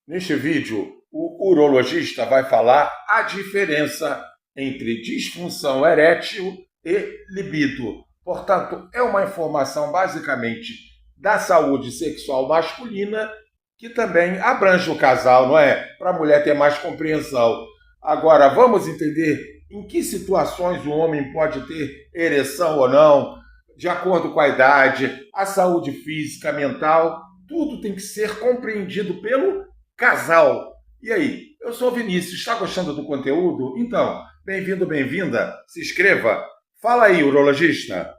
Neste vídeo, o urologista vai falar a diferença entre disfunção erétil e libido. Portanto, é uma informação basicamente da saúde sexual masculina que também abrange o casal, não é? Para a mulher ter mais compreensão. Agora, vamos entender em que situações o homem pode ter ereção ou não, de acordo com a idade, a saúde física, mental. Tudo tem que ser compreendido pelo casal. E aí, eu sou o Vinícius, está gostando do conteúdo? Então, bem-vindo, bem-vinda, se inscreva. Fala aí, urologista.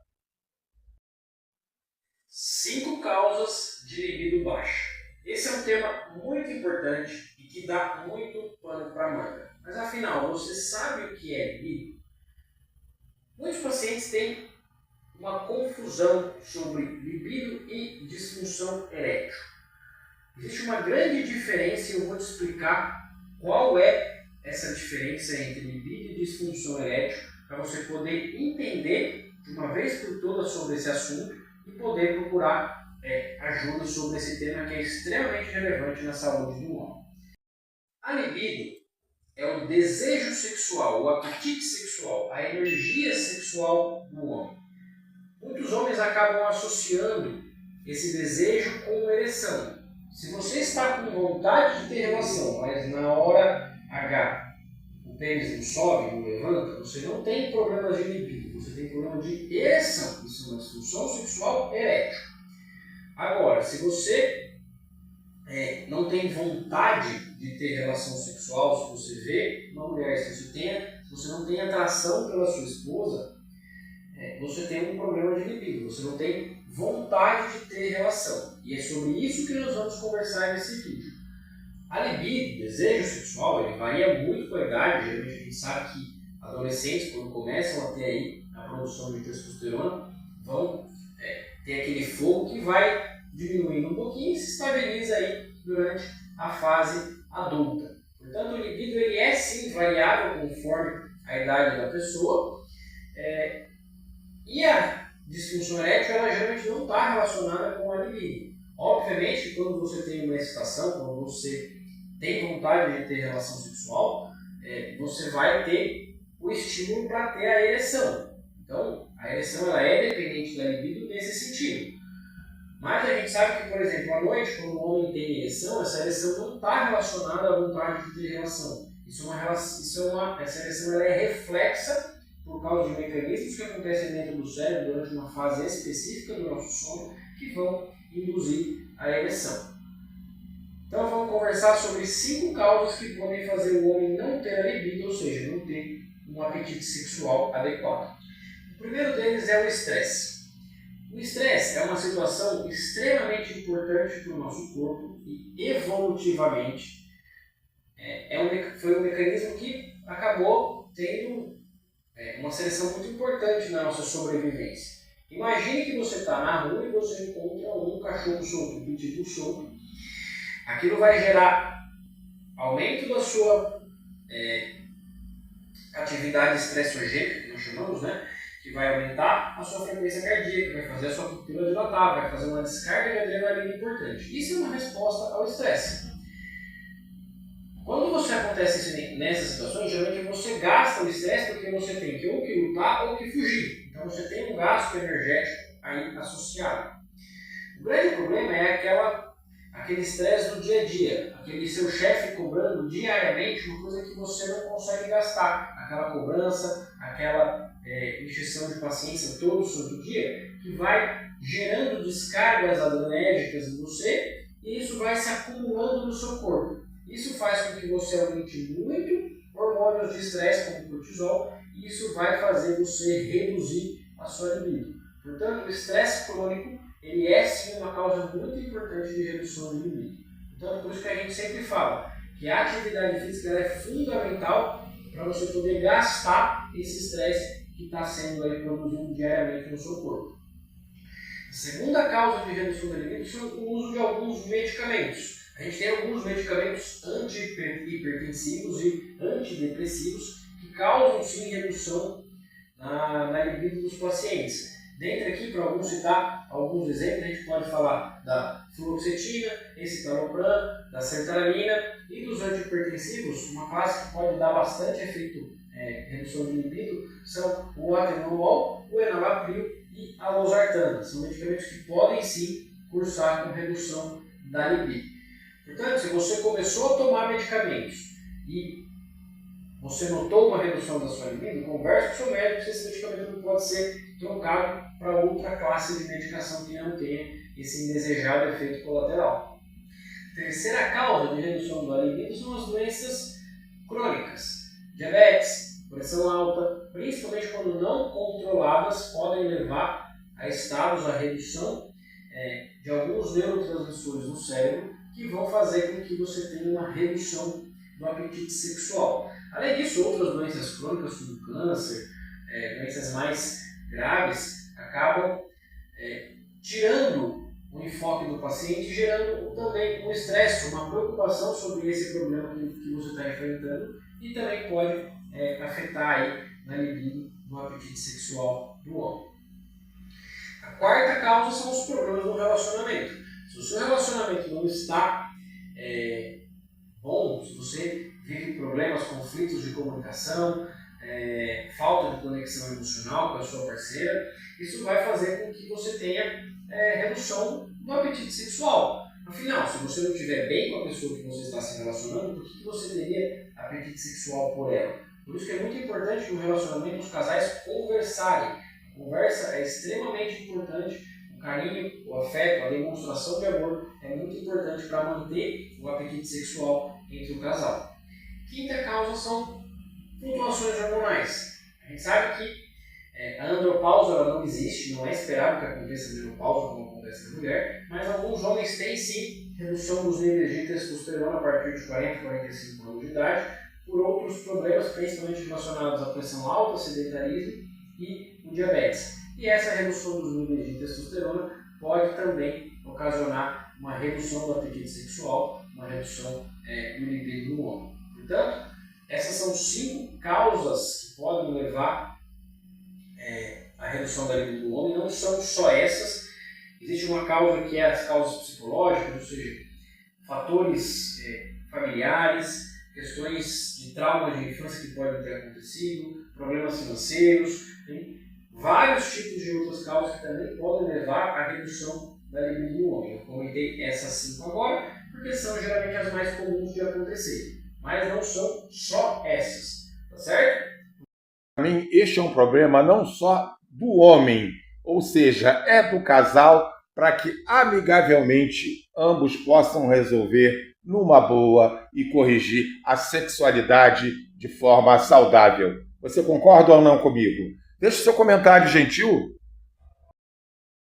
5 causas de libido baixo. Esse é um tema muito importante e que dá muito pano para manga. Mas afinal, você sabe o que é libido? Muitos pacientes têm uma confusão sobre libido e disfunção erétil. Existe uma grande diferença e eu vou te explicar qual é essa diferença entre libido e disfunção erétil para você poder entender de uma vez por todas sobre esse assunto e poder procurar ajuda sobre esse tema que é extremamente relevante na saúde do homem. A libido é o desejo sexual, o apetite sexual, a energia sexual do homem. Muitos homens acabam associando esse desejo com ereção. Se você está com vontade de ter relação, mas na hora H o pênis não sobe, não levanta, você não tem problema de libido, você tem problema de ereção. Isso é uma disfunção sexual erétil. Agora, se você não tem vontade de ter relação sexual, se você vê uma mulher, se você não tem atração pela sua esposa, você tem um problema de libido, você não tem vontade de ter relação. E é sobre isso que nós vamos conversar nesse vídeo. A libido, desejo sexual, ele varia muito com a idade. Geralmente a gente sabe que adolescentes, quando começam a ter aí a produção de testosterona, vão ter aquele fogo que vai diminuindo um pouquinho e se estabiliza aí durante a fase adulta. Portanto, o libido ele é sim variável conforme a idade da pessoa. E a disfunção erétil, ela geralmente não está relacionada com a libido. Obviamente que quando você tem uma excitação, quando você tem vontade de ter relação sexual, você vai ter o estímulo para ter a ereção. Então, a ereção ela é dependente da libido nesse sentido. Mas a gente sabe que, por exemplo, à noite, quando o homem tem ereção, essa ereção não está relacionada à vontade de ter relação. Essa ereção ela é reflexa por causa de mecanismos que acontecem dentro do cérebro durante uma fase específica do nosso sono que vão induzir a ereção. Então vamos conversar sobre 5 causas que podem fazer o homem não ter a libido, ou seja, não ter um apetite sexual adequado. O primeiro deles é o estresse. O estresse é uma situação extremamente importante para o nosso corpo e evolutivamente foi um mecanismo que acabou tendo uma seleção muito importante na nossa sobrevivência. Imagine que você está na rua e você encontra um cachorro solto, um pitbull solto. Aquilo vai gerar aumento da sua atividade estressogênica, que nós chamamos, que vai aumentar a sua frequência cardíaca, vai fazer a sua pupila dilatar, vai fazer uma descarga de adrenalina importante. Isso é uma resposta ao estresse. Quando você acontece isso nessas situações, geralmente você gasta o estresse porque você tem que ou que lutar ou que fugir. Então você tem um gasto energético aí associado. O grande problema é aquele estresse do dia a dia, aquele seu chefe cobrando diariamente uma coisa que você não consegue gastar. Aquela cobrança, aquela injeção de paciência todo santo dia, que vai gerando descargas adrenérgicas em você e isso vai se acumulando no seu corpo. Isso faz com que você aumente muito hormônios de estresse, como o cortisol, e isso vai fazer você reduzir a sua libido. Portanto, o estresse crônico ele é sim uma causa muito importante de redução de libido. Então, por isso que a gente sempre fala que a atividade física é fundamental para você poder gastar esse estresse que está sendo aí produzido diariamente no seu corpo. A segunda causa de redução da libido é o uso de alguns medicamentos. A gente tem alguns medicamentos antihipertensivos e antidepressivos que causam sim redução na libido dos pacientes. Dentre aqui, para citar alguns exemplos, a gente pode falar da fluoxetina, escitalopram, da sertralina e dos antihipertensivos, uma classe que pode dar bastante efeito redução de libido, são o atenolol, o enalapril e a losartana. São medicamentos que podem sim cursar com redução da libido. Portanto, se você começou a tomar medicamentos e você notou uma redução da sua libido, converse com o seu médico se esse medicamento não pode ser trocado para outra classe de medicação que não tenha esse indesejado efeito colateral. Terceira causa de redução da libido são as doenças crônicas. Diabetes, pressão alta, principalmente quando não controladas, podem levar a estados, a redução de alguns neurotransmissores no cérebro que vão fazer com que você tenha uma redução do apetite sexual. Além disso, outras doenças crônicas, como câncer, doenças mais graves, acabam tirando o enfoque do paciente, gerando também um estresse, uma preocupação sobre esse problema que você está enfrentando e também pode afetar aí na libido, no apetite sexual do homem. A quarta causa são os problemas no relacionamento. Se o seu relacionamento não está bom, se você vive problemas, conflitos de comunicação, falta de conexão emocional com a sua parceira, isso vai fazer com que você tenha redução do apetite sexual. Afinal, se você não estiver bem com a pessoa que você está se relacionando, por que você teria apetite sexual por ela? Por isso que é muito importante no relacionamento os casais conversarem. A conversa é extremamente importante. O carinho, o afeto, a demonstração de amor é muito importante para manter o apetite sexual entre o casal. Quinta causa são flutuações hormonais. A gente sabe que a andropausa ela não existe, não é esperado que aconteça a menopausa como acontece na mulher, mas alguns homens têm sim redução dos níveis de testosterona a partir de 40, 45 anos de idade, por outros problemas, principalmente relacionados à pressão alta, sedentarismo e o diabetes. E essa redução dos níveis de testosterona pode também ocasionar uma redução do apetite sexual, uma redução do libido no homem. Portanto, essas são 5 causas que podem levar à redução da libido do homem. Não são só essas. Existe uma causa que é as causas psicológicas, ou seja, fatores familiares, questões de traumas de infância que podem ter acontecido, problemas financeiros, tem vários tipos de outras causas que também podem levar à redução da libido do homem. Eu comentei essas 5 agora, porque são geralmente as mais comuns de acontecer. Mas não são só essas, tá certo? Para mim, este é um problema não só do homem, ou seja, é do casal, para que amigavelmente ambos possam resolver numa boa e corrigir a sexualidade de forma saudável. Você concorda ou não comigo? Deixe seu comentário gentil